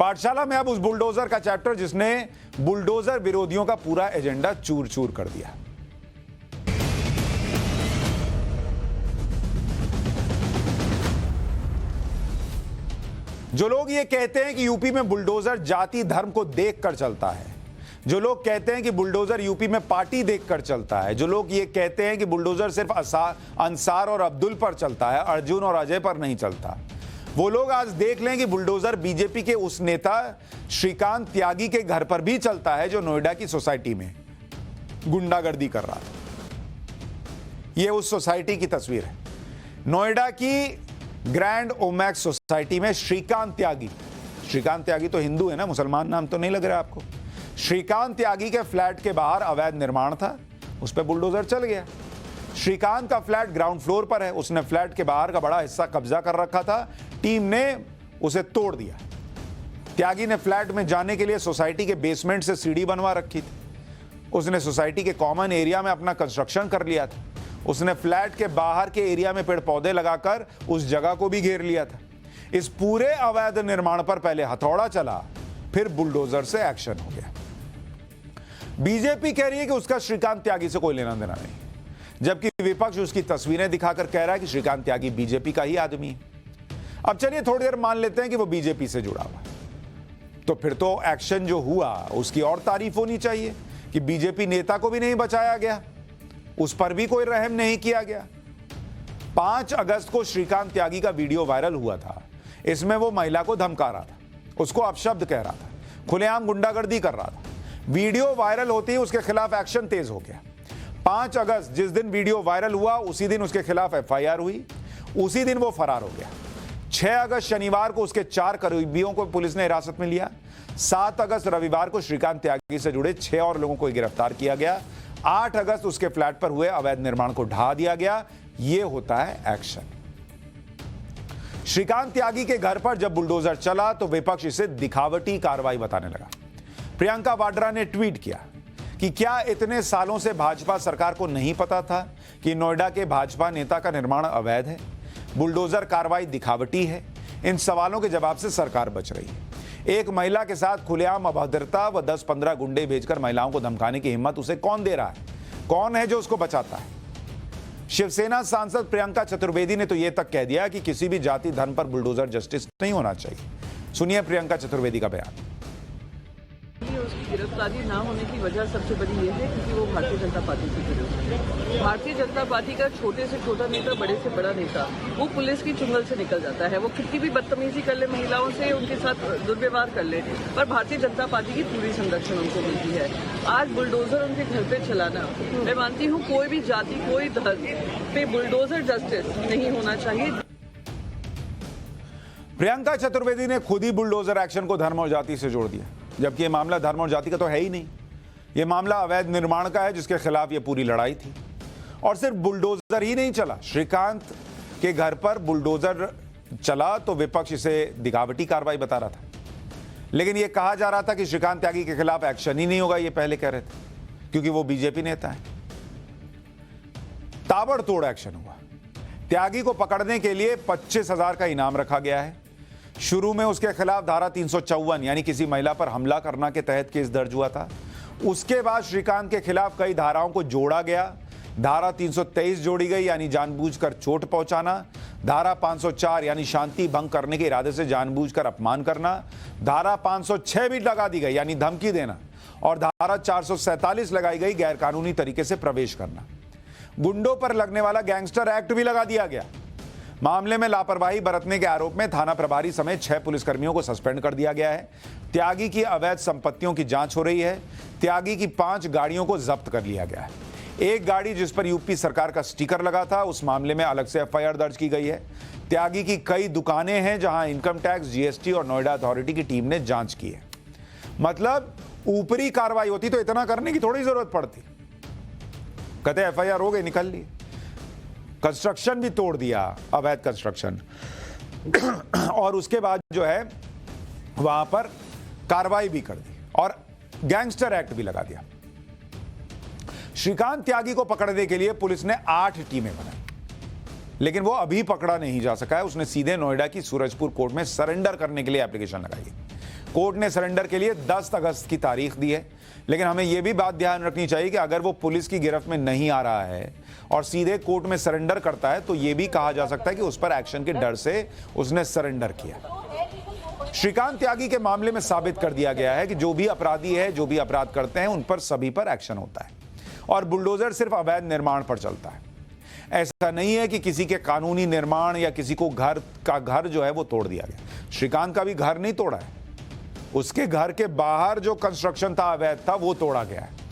पाठशाला में अब उस बुलडोजर का चैप्टर जिसने बुलडोजर विरोधियों का पूरा एजेंडा चूर चूर कर दिया। जो लोग ये कहते हैं कि यूपी में बुलडोजर जाति धर्म को देखकर चलता है, जो लोग कहते हैं कि बुलडोजर यूपी में पार्टी देखकर चलता है, जो लोग ये कहते हैं कि बुलडोजर सिर्फ अंसार और अब्दुल पर चलता है, अर्जुन और अजय पर नहीं चलता, वो लोग आज देख लें कि बुलडोजर बीजेपी के उस नेता श्रीकांत त्यागी के घर पर भी चलता है जो नोएडा की सोसाइटी में गुंडागर्दी कर रहा था। यह उस सोसाइटी की तस्वीर है। नोएडा की ग्रैंड ओमैक्स सोसाइटी में श्रीकांत त्यागी तो हिंदू है ना, मुसलमान नाम तो नहीं लग रहा आपको। श्रीकांत त्यागी के फ्लैट के बाहर अवैध निर्माण था, उस पर बुलडोजर चल गया। श्रीकांत का फ्लैट ग्राउंड फ्लोर पर है, उसने फ्लैट के बाहर का बड़ा हिस्सा कब्जा कर रखा था, टीम ने उसे तोड़ दिया। त्यागी ने फ्लैट में जाने के लिए सोसाइटी के बेसमेंट से सीढ़ी बनवा रखी थी। उसने सोसाइटी के कॉमन एरिया में अपना कंस्ट्रक्शन कर लिया था। उसने फ्लैट के बाहर के एरिया में पेड़ पौधे लगाकर उस जगह को भी घेर लिया था। इस पूरे अवैध निर्माण पर पहले हथौड़ा चला, फिर बुलडोजर से एक्शन हो गया। बीजेपी कह रही है कि उसका श्रीकांत त्यागी से कोई लेना देना नहीं, जबकि विपक्ष उसकी तस्वीरें दिखाकर कह रहा है कि श्रीकांत त्यागी बीजेपी का ही आदमी है। अब चलिए थोड़ी देर मान लेते हैं कि वो बीजेपी से जुड़ा हुआ, तो फिर तो एक्शन जो हुआ उसकी और तारीफ होनी चाहिए कि बीजेपी नेता को भी नहीं बचाया गया, उस पर भी कोई रहम नहीं किया गया। 5 अगस्त को श्रीकांत त्यागी का वीडियो वायरल हुआ था। इसमें वो महिला को धमका रहा था, उसको अपशब्द कह रहा था, खुलेआम गुंडागर्दी कर रहा था। वीडियो वायरल होते ही उसके खिलाफ एक्शन तेज हो गया। 5 अगस्त जिस दिन वीडियो वायरल हुआ उसी दिन उसके खिलाफ एफआईआर हुई, उसी दिन वो फरार हो गया। 6 अगस्त शनिवार को उसके 4 करीबियों को पुलिस ने हिरासत में लिया। 7 अगस्त रविवार को श्रीकांत त्यागी से जुड़े 6 और लोगों को गिरफ्तार किया गया। 8 अगस्त उसके फ्लैट पर हुए अवैध निर्माण को ढहा दिया गया। यह होता है एक्शन। श्रीकांत त्यागी के घर पर जब बुलडोजर चला तो विपक्ष इसे दिखावटी कार्रवाई बताने लगा। प्रियंका वाड्रा ने ट्वीट किया कि क्या इतने सालों से भाजपा सरकार को नहीं पता था कि नोएडा के भाजपा नेता का निर्माण अवैध है, बुलडोजर कार्रवाई दिखावटी है। इन सवालों के जवाब से सरकार बच रही है। एक महिला के साथ खुलेआम अभद्रता व 10-15 गुंडे भेजकर महिलाओं को धमकाने की हिम्मत उसे कौन दे रहा है? कौन है जो उसको बचाता है? शिवसेना सांसद प्रियंका चतुर्वेदी ने तो यह तक कह दिया कि किसी भी जाति धर्म पर बुलडोजर जस्टिस नहीं होना चाहिए। सुनिए प्रियंका चतुर्वेदी का बयान। उसकी गिरफ्तारी ना होने की वजह सबसे बड़ी ये है क्योंकि वो भारतीय जनता पार्टी से जुड़े हुए हैं। भारतीय जनता पार्टी का छोटे से छोटा नेता, बड़े से बड़ा नेता, वो पुलिस की चुंगल से निकल जाता है। वो कितनी भी बदतमीजी कर ले महिलाओं से, उनके साथ दुर्व्यवहार कर ले, पर भारतीय जनता पार्टी की पूरी संरक्षण उनको मिलती है। आज बुलडोजर उनके घर पे चलाना, मैं मानती हूँ कोई भी जाति, कोई धर्म पे बुलडोजर जस्टिस नहीं होना चाहिए। प्रियंका चतुर्वेदी ने खुद ही बुलडोजर एक्शन को धर्म और जाति से जोड़ दिया, जबकि ये मामला धर्म और जाति का तो है ही नहीं। ये मामला अवैध निर्माण का है जिसके खिलाफ ये पूरी लड़ाई थी। और सिर्फ बुलडोजर ही नहीं चला, श्रीकांत के घर पर बुलडोजर चला तो विपक्ष इसे दिखावटी कार्रवाई बता रहा था, लेकिन ये कहा जा रहा था कि श्रीकांत त्यागी के खिलाफ एक्शन ही नहीं होगा, ये पहले कह रहे थे, क्योंकि वो बीजेपी नेता है। ताबड़तोड़ एक्शन हुआ। त्यागी को पकड़ने के लिए 25,000 का इनाम रखा गया है। शुरू में उसके खिलाफ धारा 354 यानी किसी महिला पर हमला करना के तहत केस दर्ज हुआ था। उसके बाद श्रीकांत के खिलाफ कई धाराओं को जोड़ा गया। धारा 323 जोड़ी गई यानी जानबूझकर चोट पहुंचाना, धारा 504 यानी शांति भंग करने के इरादे से जानबूझकर अपमान करना, धारा 506 भी लगा दी गई यानी धमकी देना, और धारा 447 लगाई गई गैरकानूनी तरीके से प्रवेश करना। गुंडों पर लगने वाला गैंगस्टर एक्ट भी लगा दिया गया। मामले में लापरवाही बरतने के आरोप में थाना प्रभारी समेत 6 पुलिसकर्मियों को सस्पेंड कर दिया गया है। त्यागी की अवैध संपत्तियों की जांच हो रही है। त्यागी की 5 गाड़ियों को जब्त कर लिया गया है। एक गाड़ी जिस पर यूपी सरकार का स्टिकर लगा था, उस मामले में अलग से एफआईआर दर्ज की गई है। त्यागी की कई दुकानें हैं जहां इनकम टैक्स, जीएसटी और नोएडा अथॉरिटी की टीम ने जांच की है। मतलब ऊपरी कार्रवाई होती तो इतना करने की थोड़ी जरूरत पड़ती। कहते एफआईआर हो गई, निकल ली। कंस्ट्रक्शन भी तोड़ दिया, अवैध कंस्ट्रक्शन, और उसके बाद जो है वहां पर कार्रवाई भी कर दी और गैंगस्टर एक्ट भी लगा दिया। श्रीकांत त्यागी को पकड़ने के लिए पुलिस ने 8 टीमें बनाई, लेकिन वो अभी पकड़ा नहीं जा सका है। उसने सीधे नोएडा की सूरजपुर कोर्ट में सरेंडर करने के लिए एप्लीकेशन लगाई है। कोर्ट ने सरेंडर के लिए 10 अगस्त की तारीख दी है, लेकिन हमें यह भी बात ध्यान रखनी चाहिए कि अगर वो पुलिस की गिरफ्त में नहीं आ रहा है और सीधे कोर्ट में सरेंडर करता है तो यह भी कहा जा सकता है कि उस पर एक्शन के डर से उसने सरेंडर किया। श्रीकांत त्यागी के मामले में साबित कर दिया गया है कि जो भी अपराधी है, जो भी अपराध करते हैं, उन पर सभी पर एक्शन होता है और बुलडोजर सिर्फ अवैध निर्माण पर चलता है। ऐसा नहीं है कि किसी के कानूनी निर्माण या किसी को घर जो है वो तोड़ दिया गया। श्रीकांत का भी घर नहीं तोड़ा है, उसके घर के बाहर जो कंस्ट्रक्शन था अवैध था वो तोड़ा गया है।